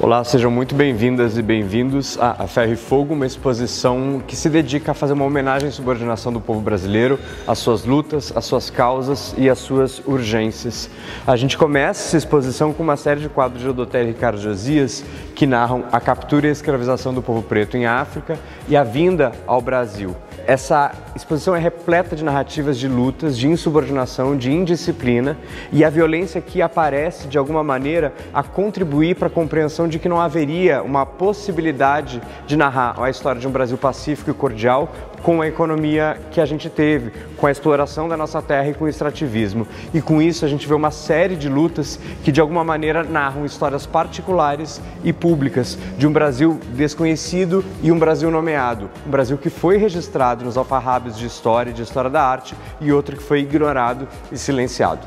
Olá, sejam muito bem-vindas e bem-vindos a Ferro e Fogo, uma exposição que se dedica a fazer uma homenagem à subordinação do povo brasileiro, às suas lutas, às suas causas e às suas urgências. A gente começa essa exposição com uma série de quadros de Odotério e Ricardo Josias que narram a captura e a escravização do povo preto em África e a vinda ao Brasil. Essa exposição é repleta de narrativas de lutas, de insubordinação, de indisciplina, e a violência aqui aparece, de alguma maneira, a contribuir para a compreensão de que não haveria uma possibilidade de narrar a história de um Brasil pacífico e cordial com a economia que a gente teve, com a exploração da nossa terra e com o extrativismo. E com isso a gente vê uma série de lutas que de alguma maneira narram histórias particulares e públicas de um Brasil desconhecido e um Brasil nomeado. Um Brasil que foi registrado nos alfarrábios de história da arte e outro que foi ignorado e silenciado.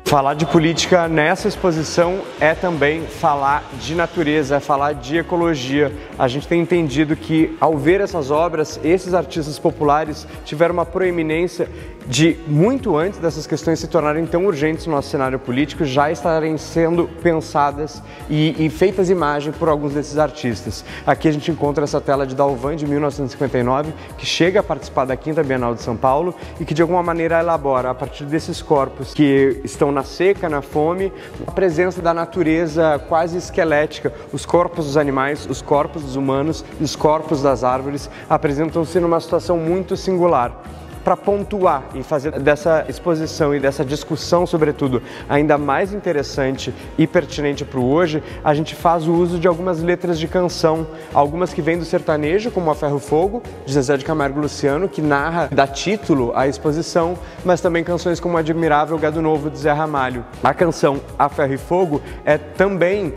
Falar de política nessa exposição é também falar de natureza, é falar de ecologia. A gente tem entendido que, ao ver essas obras, esses artistas populares tiveram uma proeminência de, muito antes dessas questões se tornarem tão urgentes no nosso cenário político, já estarem sendo pensadas e feitas imagem por alguns desses artistas. Aqui a gente encontra essa tela de Dalvan, de 1959, que chega a participar da 5ª Bienal de São Paulo e que, de alguma maneira, elabora, a partir desses corpos que estão na seca, na fome, a presença da natureza quase esquelética. Os corpos dos animais, os corpos dos humanos e os corpos das árvores apresentam-se numa situação muito singular. Para pontuar e fazer dessa exposição e dessa discussão, sobretudo, ainda mais interessante e pertinente para o hoje, a gente faz o uso de algumas letras de canção, algumas que vêm do sertanejo, como a Ferro e Fogo, de Zezé de Camargo e Luciano, que narra, dá título à exposição, mas também canções como Admirável Gado Novo, de Zé Ramalho. A canção A Ferro e Fogo é também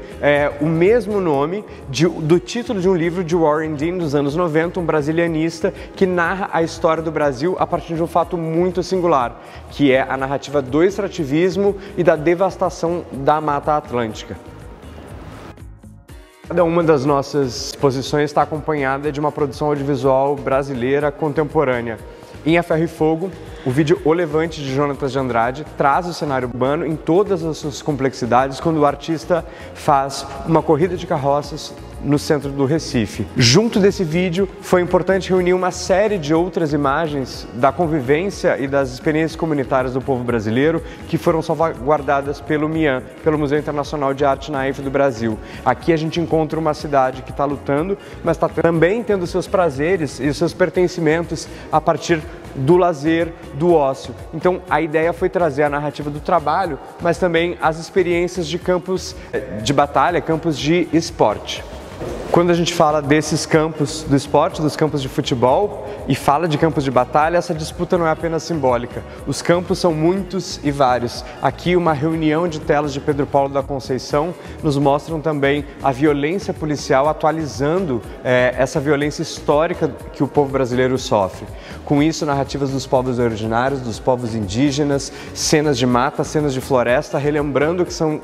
o mesmo nome do título de um livro de Warren Dean, dos anos 90, um brasilianista, que narra a história do Brasil a partir de um fato muito singular, que é a narrativa do extrativismo e da devastação da Mata Atlântica. Cada uma das nossas exposições está acompanhada de uma produção audiovisual brasileira contemporânea. Em A Ferro e Fogo, o vídeo O Levante, de Jonatas de Andrade, traz o cenário urbano em todas as suas complexidades quando o artista faz uma corrida de carroças no centro do Recife. Junto desse vídeo, foi importante reunir uma série de outras imagens da convivência e das experiências comunitárias do povo brasileiro que foram salvaguardadas pelo MIAN, pelo Museu Internacional de Arte Naif do Brasil. Aqui a gente encontra uma cidade que está lutando, mas está também tendo seus prazeres e seus pertencimentos a partir do lazer, do ócio. Então a ideia foi trazer a narrativa do trabalho, mas também as experiências de campos de batalha, campos de esporte. Quando a gente fala desses campos do esporte, dos campos de futebol, e fala de campos de batalha, essa disputa não é apenas simbólica. Os campos são muitos e vários. Aqui uma reunião de telas de Pedro Paulo da Conceição nos mostram também a violência policial atualizando essa violência histórica que o povo brasileiro sofre. Com isso, narrativas dos povos originários, dos povos indígenas, cenas de mata, cenas de floresta, relembrando que são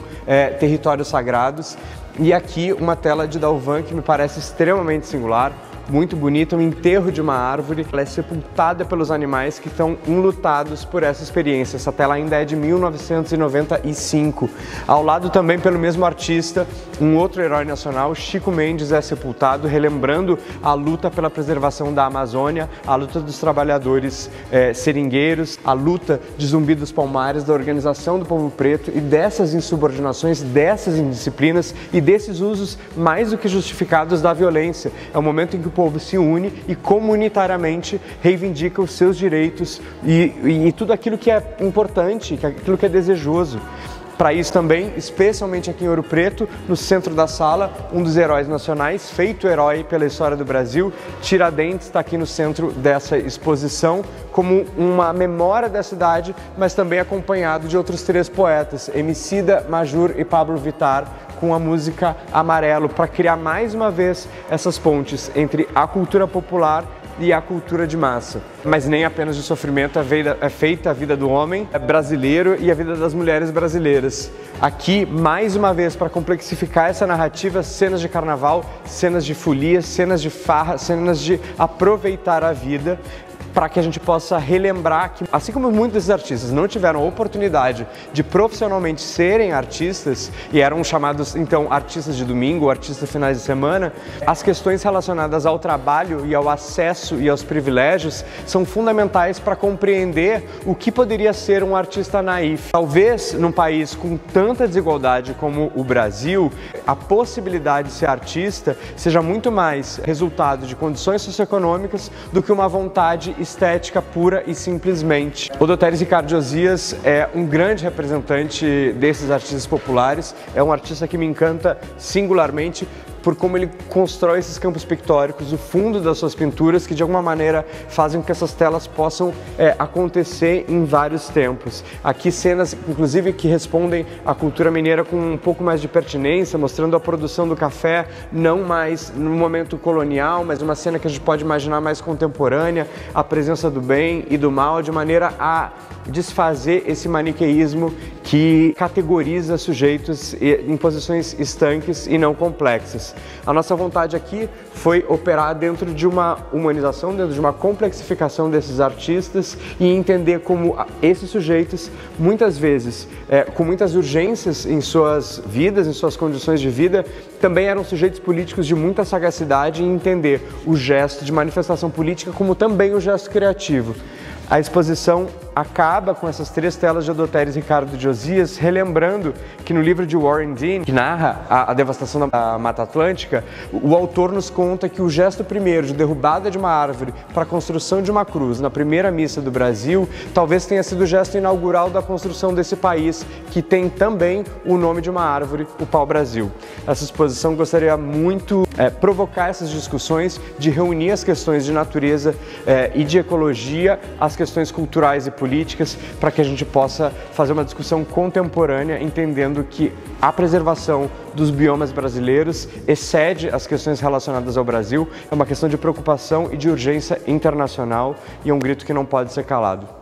territórios sagrados. E aqui uma tela de Dalvan que me parece extremamente singular, muito bonita, um enterro de uma árvore. Ela é sepultada pelos animais que estão enlutados por essa experiência. Essa tela ainda é de 1995. Ao lado também, pelo mesmo artista, um outro herói nacional, Chico Mendes, é sepultado, relembrando a luta pela preservação da Amazônia, a luta dos trabalhadores seringueiros, a luta de Zumbi dos Palmares, da organização do povo preto e dessas insubordinações, dessas indisciplinas e desses usos mais do que justificados da violência. É o momento em que o povo se une e comunitariamente reivindica os seus direitos e tudo aquilo que é importante, aquilo que é desejoso. Para isso também, especialmente aqui em Ouro Preto, no centro da sala, um dos heróis nacionais, feito herói pela história do Brasil, Tiradentes, está aqui no centro dessa exposição, como uma memória da cidade, mas também acompanhado de outros 3 poetas, Emicida, Majur e Pablo Vittar, com a música Amarelo, para criar mais uma vez essas pontes entre a cultura popular e a cultura de massa. Mas nem apenas de sofrimento é feita a vida do homem brasileiro e a vida das mulheres brasileiras. Aqui, mais uma vez, para complexificar essa narrativa, cenas de carnaval, cenas de folia, cenas de farra, cenas de aproveitar a vida, para que a gente possa relembrar que, assim como muitos desses artistas não tiveram a oportunidade de profissionalmente serem artistas e eram chamados então artistas de domingo, artistas de finais de semana, as questões relacionadas ao trabalho e ao acesso e aos privilégios são fundamentais para compreender o que poderia ser um artista naif. Talvez num país com tanta desigualdade como o Brasil, a possibilidade de ser artista seja muito mais resultado de condições socioeconômicas do que uma vontade estética pura e simplesmente. O Odoteres Ricardo Josias é um grande representante desses artistas populares, é um artista que me encanta singularmente por como ele constrói esses campos pictóricos, o fundo das suas pinturas, que de alguma maneira fazem com que essas telas possam acontecer em vários tempos. Aqui cenas, inclusive, que respondem à cultura mineira com um pouco mais de pertinência, mostrando a produção do café, não mais no momento colonial, mas uma cena que a gente pode imaginar mais contemporânea, a presença do bem e do mal, de maneira a desfazer esse maniqueísmo que categoriza sujeitos em posições estanques e não complexas. A nossa vontade aqui foi operar dentro de uma humanização, dentro de uma complexificação desses artistas e entender como esses sujeitos, muitas vezes, com muitas urgências em suas vidas, em suas condições de vida, também eram sujeitos políticos de muita sagacidade em entender o gesto de manifestação política como também o gesto criativo. A exposição acaba com essas 3 telas de Odoteres Ricardo Josias, relembrando que no livro de Warren Dean, que narra a devastação da Mata Atlântica, o autor nos conta que o gesto primeiro de derrubada de uma árvore para a construção de uma cruz na primeira missa do Brasil, talvez tenha sido o gesto inaugural da construção desse país, que tem também o nome de uma árvore, o pau-brasil. Essa exposição gostaria muito provocar essas discussões, de reunir as questões de natureza e de ecologia, as questões culturais e políticas, para que a gente possa fazer uma discussão contemporânea, entendendo que a preservação dos biomas brasileiros excede as questões relacionadas ao Brasil, é uma questão de preocupação e de urgência internacional e é um grito que não pode ser calado.